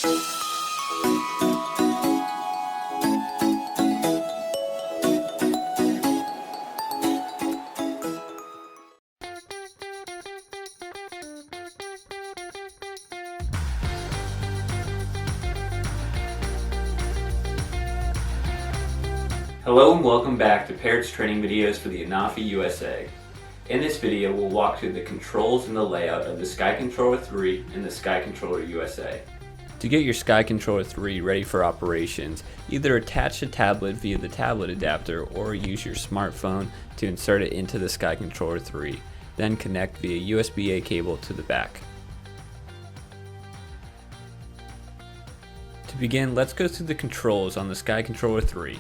Hello and welcome back to Parrot's training videos for the Unauthorized USA. In this video, we'll walk through the controls and the layout of the SkyController 3 and the SkyController USA. To get your SkyController 3 ready for operations, either attach a tablet via the tablet adapter or use your smartphone to insert it into the SkyController 3, then connect via USB-A cable to the back. To begin, let's go through the controls on the SkyController 3.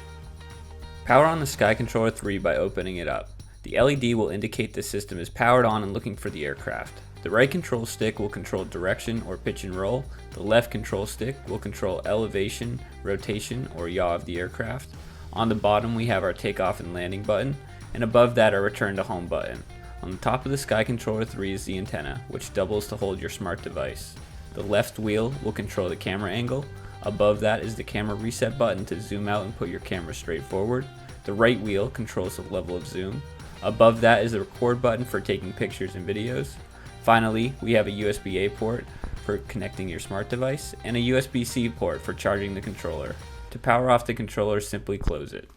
Power on the SkyController 3 by opening it up. The LED will indicate the system is powered on and looking for the aircraft. The right control stick will control direction or pitch and roll. The left control stick will control elevation, rotation, or yaw of the aircraft. On the bottom we have our takeoff and landing button, and above that our return to home button. On the top of the SkyController 3 is the antenna, which doubles to hold your smart device. The left wheel will control the camera angle. Above that is the camera reset button to zoom out and put your camera straight forward. The right wheel controls the level of zoom. Above that is the record button for taking pictures and videos. Finally, we have a USB-A port for connecting your smart device and a USB-C port for charging the controller. To power off the controller, simply close it.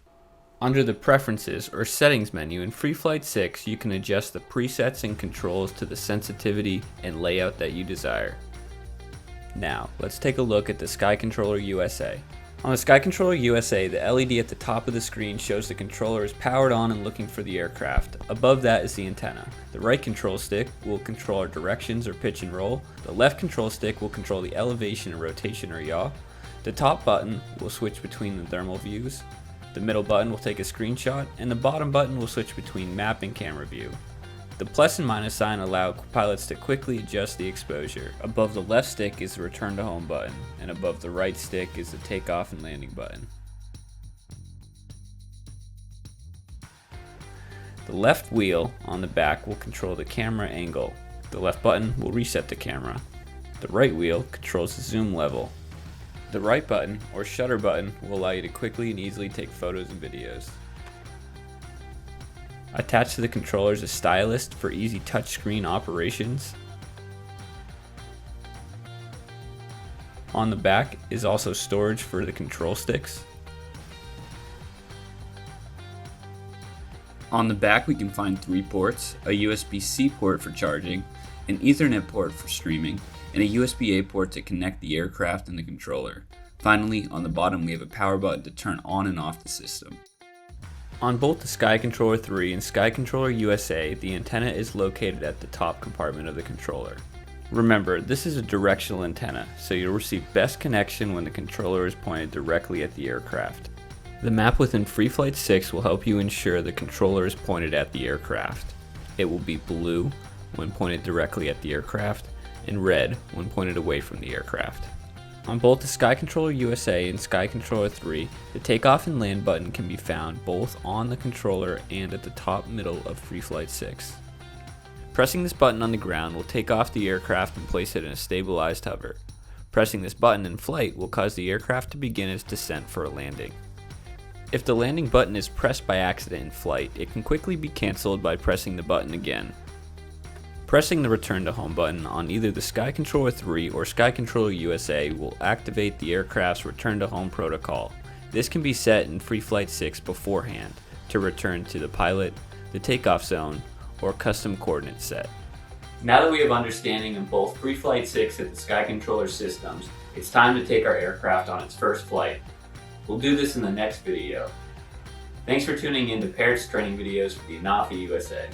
Under the Preferences or Settings menu in FreeFlight 6, you can adjust the presets and controls to the sensitivity and layout that you desire. Now, let's take a look at the SkyController USA. On the SkyController USA, the LED at the top of the screen shows the controller is powered on and looking for the aircraft. Above that is the antenna. The right control stick will control our directions or pitch and roll. The left control stick will control the elevation and rotation or yaw. The top button will switch between the thermal views. The middle button will take a screenshot, and the bottom button will switch between map and camera view. The plus and minus sign allow pilots to quickly adjust the exposure. Above the left stick is the return to home button, and above the right stick is the takeoff and landing button. The left wheel on the back will control the camera angle. The left button will reset the camera. The right wheel controls the zoom level. The right button, or shutter button, will allow you to quickly and easily take photos and videos. Attached to the controller is a stylus for easy touchscreen operations. On the back is also storage for the control sticks. On the back we can find 3 ports, a USB-C port for charging, an Ethernet port for streaming, and a USB-A port to connect the aircraft and the controller. Finally, on the bottom we have a power button to turn on and off the system. On both the SkyController 3 and SkyController USA, the antenna is located at the top compartment of the controller. Remember, this is a directional antenna, so you'll receive best connection when the controller is pointed directly at the aircraft. The map within FreeFlight 6 will help you ensure the controller is pointed at the aircraft. It will be blue when pointed directly at the aircraft, and red when pointed away from the aircraft. On both the SkyController USA and SkyController 3, the takeoff and land button can be found both on the controller and at the top middle of FreeFlight 6. Pressing this button on the ground will take off the aircraft and place it in a stabilized hover. Pressing this button in flight will cause the aircraft to begin its descent for a landing. If the landing button is pressed by accident in flight, it can quickly be cancelled by pressing the button again. Pressing the return to home button on either the SkyController 3 or SkyController USA will activate the aircraft's return to home protocol. This can be set in FreeFlight 6 beforehand to return to the pilot, the takeoff zone, or custom coordinate set. Now that we have understanding of both FreeFlight 6 and the SkyController systems, it's time to take our aircraft on its first flight. We'll do this in the next video. Thanks for tuning in to Parrot's training videos for the Unauthorized USA.